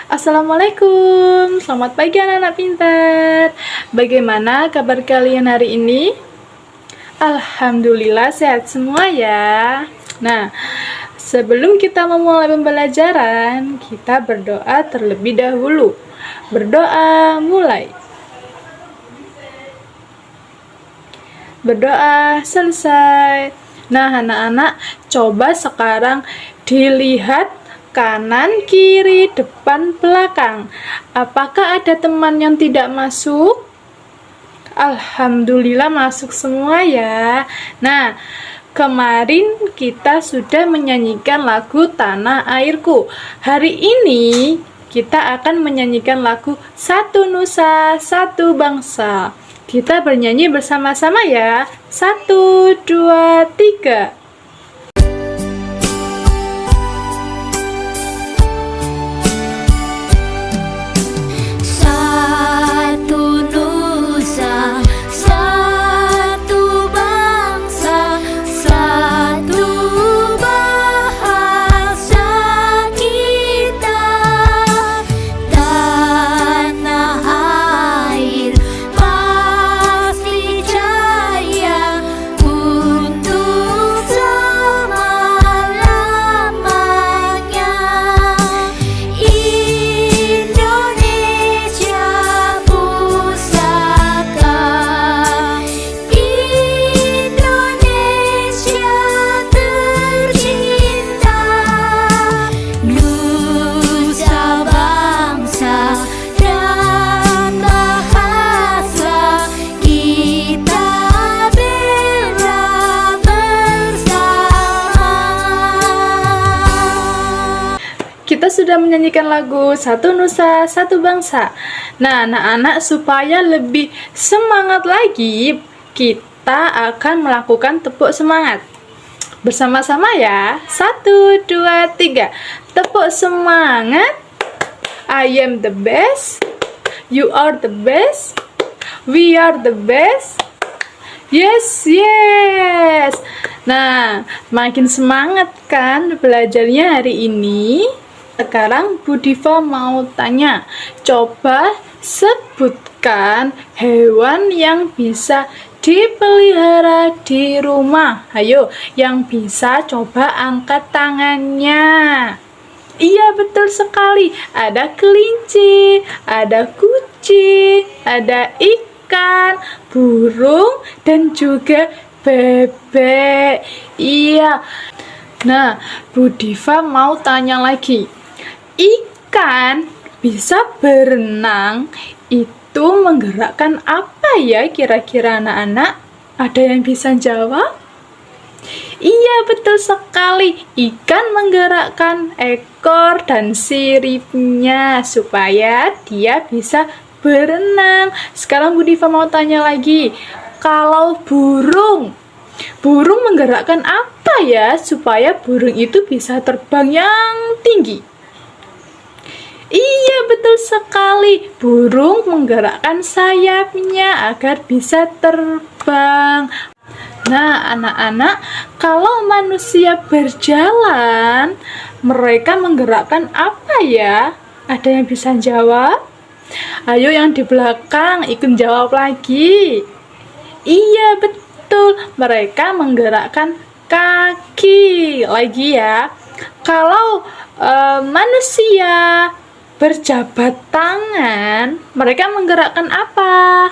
Assalamualaikum, selamat pagi anak-anak pintar. Bagaimana kabar kalian hari ini? Alhamdulillah sehat semua ya. Nah, sebelum kita memulai pembelajaran, kita berdoa terlebih dahulu. Berdoa mulai. Berdoa selesai. Nah, anak-anak, coba sekarang dilihat kanan, kiri, depan, belakang. Apakah ada teman yang tidak masuk? Alhamdulillah masuk semua ya. Nah, kemarin kita sudah menyanyikan lagu Tanah Airku. Hari ini kita akan menyanyikan lagu Satu Nusa, Satu Bangsa. Kita bernyanyi bersama-sama ya. 1, 2, 3. Kita sudah menyanyikan lagu Satu Nusa, Satu Bangsa. Nah, anak-anak, supaya lebih semangat lagi, kita akan melakukan tepuk semangat. Bersama-sama ya. 1, 2, 3. Tepuk semangat. I am the best. You are the best. We are the best. Yes, yes. Nah, makin semangat kan belajarnya hari ini? Sekarang Bu Diva mau tanya, coba sebutkan hewan yang bisa dipelihara di rumah. Ayo, yang bisa coba angkat tangannya. Iya, betul sekali. Ada kelinci, ada kucing, ada ikan, burung, dan juga bebek. Iya. Nah, Bu Diva mau tanya lagi. Ikan bisa berenang itu menggerakkan apa ya kira-kira anak-anak? Ada yang bisa jawab? Iya, betul sekali. Ikan menggerakkan ekor dan siripnya supaya dia bisa berenang. Sekarang Bu Diva mau tanya lagi. Kalau burung menggerakkan apa ya supaya burung itu bisa terbang yang tinggi? Iya, betul sekali. Burung menggerakkan sayapnya agar bisa terbang. Nah, anak-anak, kalau manusia berjalan, mereka menggerakkan apa ya? Ada yang bisa jawab? Ayo yang di belakang ikut jawab lagi. Iya, betul. Mereka menggerakkan kaki. Lagi ya. Kalau manusia berjabat tangan, mereka menggerakkan apa?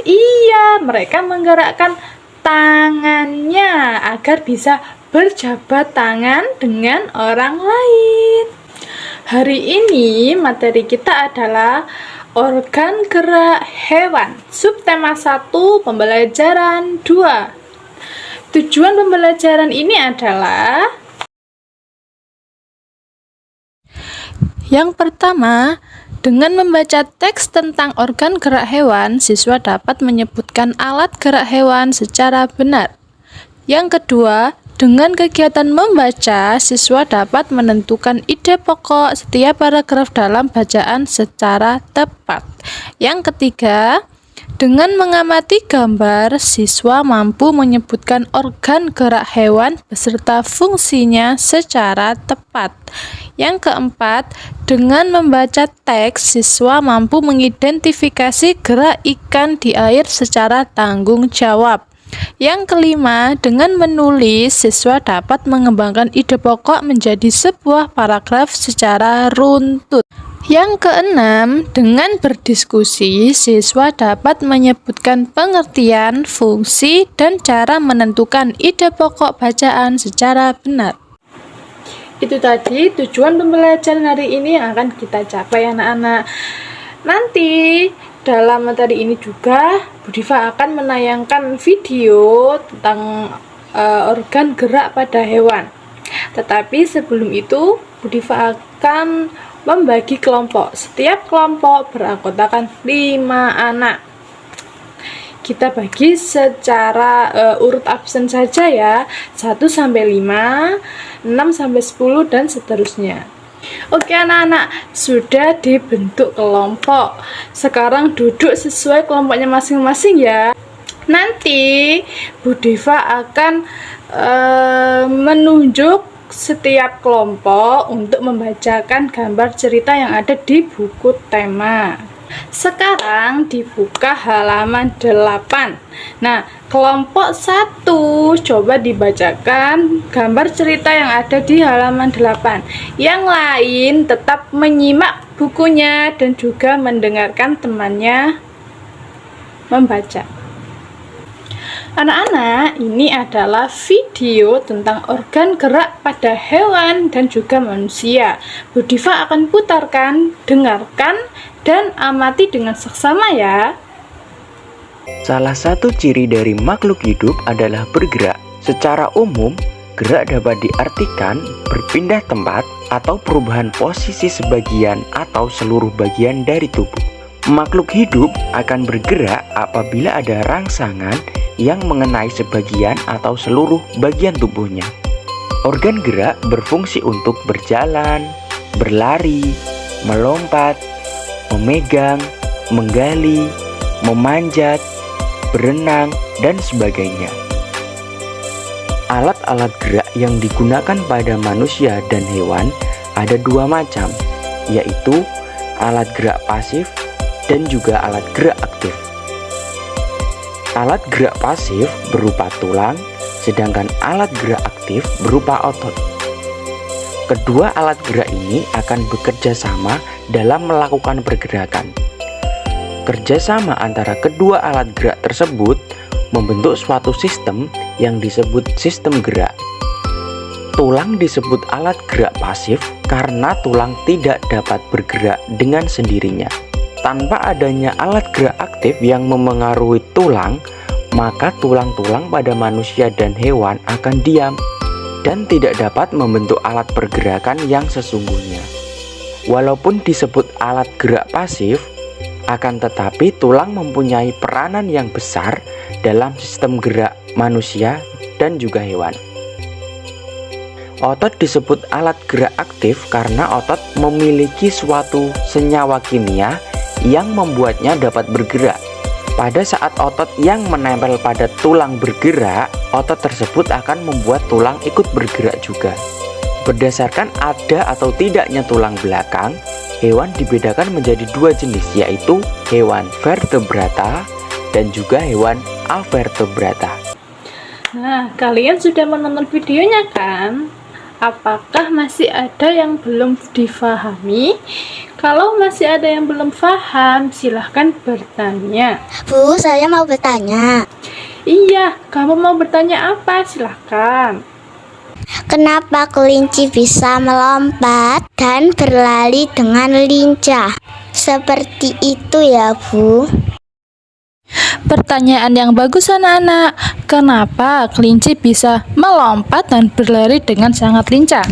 Iya, mereka menggerakkan tangannya agar bisa berjabat tangan dengan orang lain. Hari ini materi kita adalah organ gerak hewan. Subtema 1, pembelajaran 2. Tujuan pembelajaran ini adalah yang pertama, dengan membaca teks tentang organ gerak hewan, siswa dapat menyebutkan alat gerak hewan secara benar. Yang kedua, dengan kegiatan membaca, siswa dapat menentukan ide pokok setiap paragraf dalam bacaan secara tepat. Yang ketiga, Dengan mengamati gambar, siswa mampu menyebutkan organ gerak hewan beserta fungsinya secara tepat. Yang keempat, dengan membaca teks, siswa mampu mengidentifikasi gerak ikan di air secara tanggung jawab. Yang kelima, dengan menulis, siswa dapat mengembangkan ide pokok menjadi sebuah paragraf secara runtut. Yang keenam, dengan berdiskusi, siswa dapat menyebutkan pengertian, fungsi, dan cara menentukan ide pokok bacaan secara benar. Itu tadi tujuan pembelajaran hari ini yang akan kita capai anak-anak. Nanti dalam materi ini juga Bu Diva akan menayangkan video tentang organ gerak pada hewan. Tetapi sebelum itu Bu Diva akan membagi kelompok. Setiap kelompok beranggotakan 5 anak. Kita bagi secara urut absen saja ya. 1 sampai 5, 6 sampai 10 dan seterusnya. Oke anak-anak, sudah dibentuk kelompok. Sekarang duduk sesuai kelompoknya masing-masing ya. Nanti Bu Diva akan menunjuk setiap kelompok untuk membacakan gambar cerita yang ada di buku tema. Sekarang dibuka halaman 8. Nah, kelompok 1 coba dibacakan gambar cerita yang ada di halaman 8. Yang lain tetap menyimak bukunya dan juga mendengarkan temannya membaca. Anak-anak, ini adalah video tentang organ gerak pada hewan dan juga manusia. Bu Diva akan putarkan, dengarkan, dan amati dengan seksama ya. Salah satu ciri dari makhluk hidup adalah bergerak. Secara umum, gerak dapat diartikan berpindah tempat atau perubahan posisi sebagian atau seluruh bagian dari tubuh. Makhluk hidup akan bergerak apabila ada rangsangan yang mengenai sebagian atau seluruh bagian tubuhnya. Organ gerak berfungsi untuk berjalan, berlari, melompat, memegang, menggali, memanjat, berenang, dan sebagainya. Alat-alat gerak yang digunakan pada manusia dan hewan ada 2 macam, yaitu alat gerak pasif dan juga alat gerak aktif. Alat gerak pasif berupa tulang, sedangkan alat gerak aktif berupa otot. Kedua alat gerak ini akan bekerja sama dalam melakukan pergerakan. Kerjasama antara kedua alat gerak tersebut membentuk suatu sistem yang disebut sistem gerak. Tulang disebut alat gerak pasif karena tulang tidak dapat bergerak dengan sendirinya. Tanpa adanya alat gerak aktif yang memengaruhi tulang, maka tulang-tulang pada manusia dan hewan akan diam dan tidak dapat membentuk alat pergerakan yang sesungguhnya. Walaupun disebut alat gerak pasif, akan tetapi tulang mempunyai peranan yang besar dalam sistem gerak manusia dan juga hewan. Otot disebut alat gerak aktif karena otot memiliki suatu senyawa kimia yang membuatnya dapat bergerak. Pada saat otot yang menempel pada tulang bergerak, otot tersebut akan membuat tulang ikut bergerak juga. Berdasarkan ada atau tidaknya tulang belakang, hewan dibedakan menjadi 2 jenis, yaitu hewan vertebrata dan juga hewan avertebrata. Nah, kalian sudah menonton videonya kan? Apakah masih ada yang belum difahami? Kalau masih ada yang belum paham, silahkan bertanya. Bu, saya mau bertanya. Iya, kamu mau bertanya apa? Silahkan. Kenapa kelinci bisa melompat dan berlari dengan lincah? Seperti itu ya, Bu. Pertanyaan yang bagus anak-anak. Kenapa kelinci bisa melompat dan berlari dengan sangat lincah?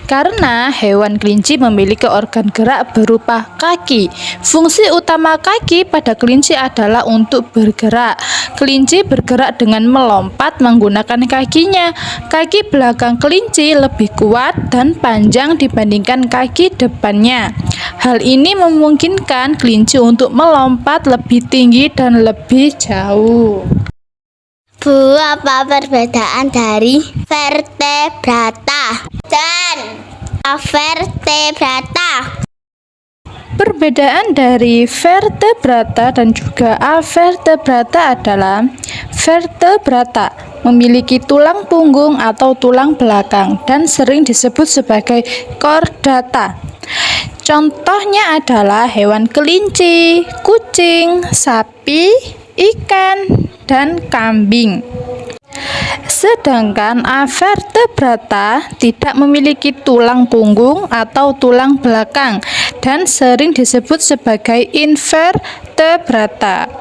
Karena hewan kelinci memiliki organ gerak berupa kaki. Fungsi utama kaki pada kelinci adalah untuk bergerak. Kelinci bergerak dengan melompat menggunakan kakinya. Kaki belakang kelinci lebih kuat dan panjang dibandingkan kaki depannya. Hal ini memungkinkan kelinci untuk melompat lebih tinggi dan lebih jauh. Bu, apa perbedaan dari vertebrata dan avertebrata? Perbedaan dari vertebrata dan juga avertebrata adalah vertebrata memiliki tulang punggung atau tulang belakang dan sering disebut sebagai chordata. Contohnya adalah hewan kelinci, kucing, sapi, ikan, dan kambing. Sedangkan avertebrata tidak memiliki tulang punggung atau tulang belakang dan sering disebut sebagai invertebrata.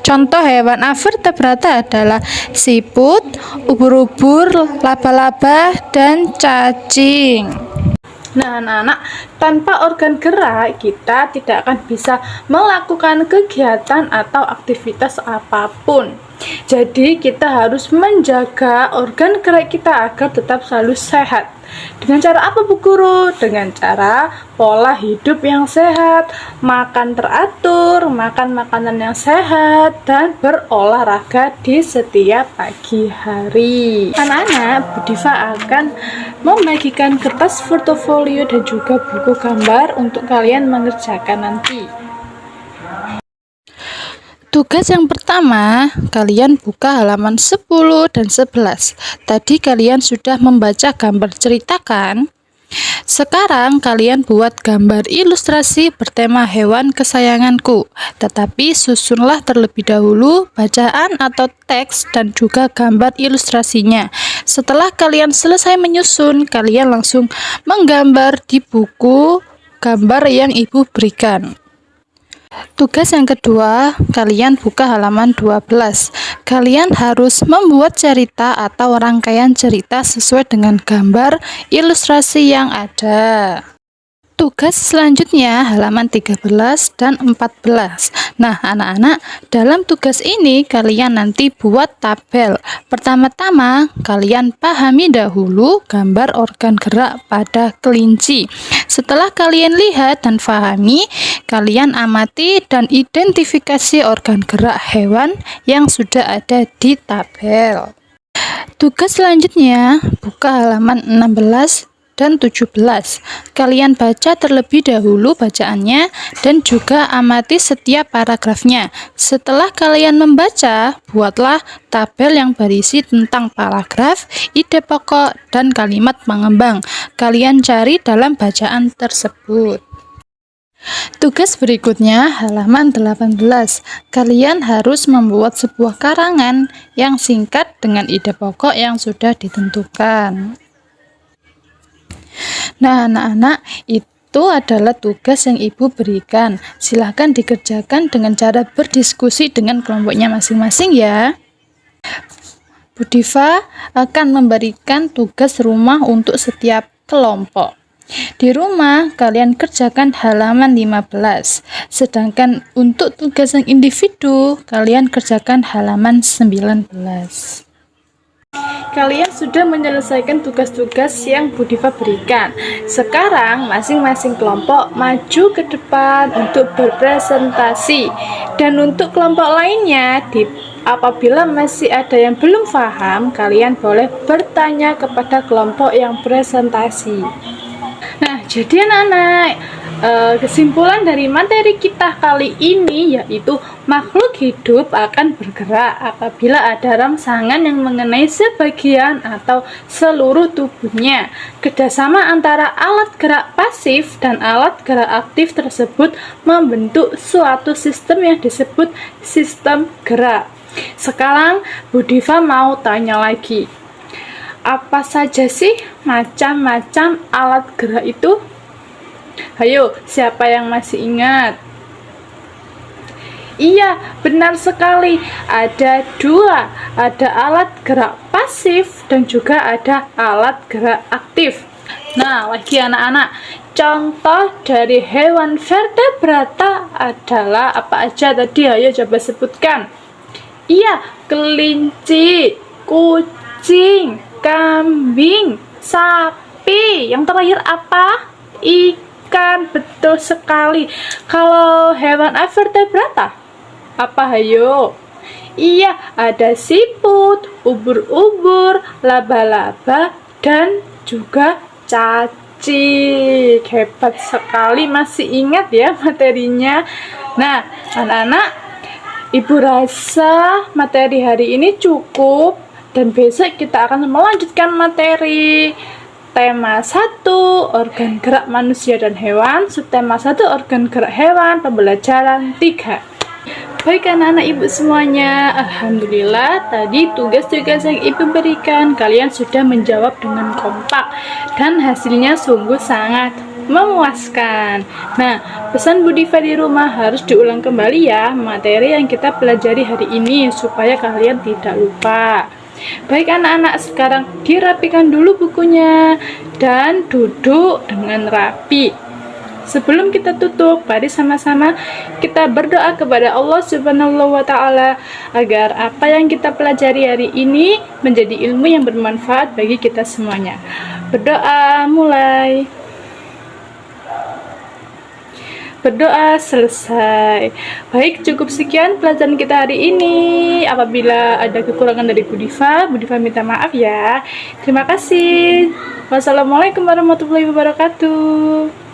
Contoh hewan avertebrata adalah siput, ubur-ubur, laba-laba, dan cacing. Nah, anak-anak, tanpa organ gerak kita tidak akan bisa melakukan kegiatan atau aktivitas apapun. Jadi kita harus menjaga organ gerak kita agar tetap selalu sehat. Dengan cara apa, Bu Guru? Dengan cara pola hidup yang sehat, makan teratur, makan makanan yang sehat, dan berolahraga di setiap pagi hari. Anak-anak, Bu Diva akan membagikan kertas portofolio dan juga buku gambar untuk kalian mengerjakan nanti. Tugas yang pertama, kalian buka halaman 10 dan 11. Tadi kalian sudah membaca gambar cerita kan? Sekarang kalian buat gambar ilustrasi bertema hewan kesayanganku. Tetapi susunlah terlebih dahulu bacaan atau teks dan juga gambar ilustrasinya. Setelah kalian selesai menyusun, kalian langsung menggambar di buku gambar yang Ibu berikan. Tugas yang kedua, kalian buka halaman 12. Kalian harus membuat cerita atau rangkaian cerita sesuai dengan gambar ilustrasi yang ada. Tugas selanjutnya halaman 13 dan 14. Nah, anak-anak, dalam tugas ini kalian nanti buat tabel. Pertama-tama, kalian pahami dahulu gambar organ gerak pada kelinci. Setelah kalian lihat dan pahami, kalian amati dan identifikasi organ gerak hewan yang sudah ada di tabel. Tugas selanjutnya, buka halaman 16 dan 17. Kalian baca terlebih dahulu bacaannya dan juga amati setiap paragrafnya. Setelah kalian membaca, buatlah tabel yang berisi tentang paragraf, ide pokok, dan kalimat pengembang. Kalian cari dalam bacaan tersebut. Tugas berikutnya halaman 18. Kalian harus membuat sebuah karangan yang singkat dengan ide pokok yang sudah ditentukan. Nah, anak-anak, itu adalah tugas yang Ibu berikan. Silahkan dikerjakan dengan cara berdiskusi dengan kelompoknya masing-masing ya. Bu Diva akan memberikan tugas rumah untuk setiap kelompok. Di rumah, kalian kerjakan halaman 15. Sedangkan untuk tugas yang individu, kalian kerjakan halaman 19. Kalian sudah menyelesaikan tugas-tugas yang Bu Diva berikan. Sekarang masing-masing kelompok maju ke depan untuk berpresentasi. Dan untuk kelompok lainnya, apabila masih ada yang belum paham, kalian boleh bertanya kepada kelompok yang presentasi. Nah, jadi anak-anak, kesimpulan dari materi kita kali ini yaitu makhluk hidup akan bergerak apabila ada rangsangan yang mengenai sebagian atau seluruh tubuhnya. Kerjasama antara alat gerak pasif dan alat gerak aktif tersebut membentuk suatu sistem yang disebut sistem gerak. Sekarang Bu Diva mau tanya lagi, apa saja sih macam-macam alat gerak itu? Ayo, siapa yang masih ingat? Iya, benar sekali. Ada dua. Ada alat gerak pasif dan juga ada alat gerak aktif. Nah, lagi anak-anak, contoh dari hewan vertebrata adalah apa aja tadi? Ayo coba sebutkan. Iya, kelinci, kucing, kambing, sapi. Yang terakhir apa? Ikan. Betul sekali. Kalau hewan vertebrata, apa hayo? Iya, ada siput, ubur-ubur, laba-laba, dan juga cacing. Hebat sekali, masih ingat ya materinya. Nah, anak-anak, Ibu rasa materi hari ini cukup, dan besok kita akan melanjutkan materi tema 1 organ gerak manusia dan hewan, subtema 1 organ gerak hewan, pembelajaran 3. Baik anak-anak ibu semuanya, alhamdulillah tadi tugas-tugas yang ibu berikan kalian sudah menjawab dengan kompak dan hasilnya sungguh sangat memuaskan. Nah, pesan Bu Diva di rumah harus diulang kembali ya materi yang kita pelajari hari ini supaya kalian tidak lupa. Baik anak-anak, sekarang dirapikan dulu bukunya dan duduk dengan rapi. Sebelum kita tutup, mari sama-sama kita berdoa kepada Allah Subhanahu wa Ta'ala agar apa yang kita pelajari hari ini menjadi ilmu yang bermanfaat bagi kita semuanya. Berdoa mulai. Berdoa selesai. Baik, cukup sekian pelajaran kita hari ini. Apabila ada kekurangan dari Bu Diva minta maaf ya. Terima kasih. Wassalamualaikum warahmatullahi wabarakatuh.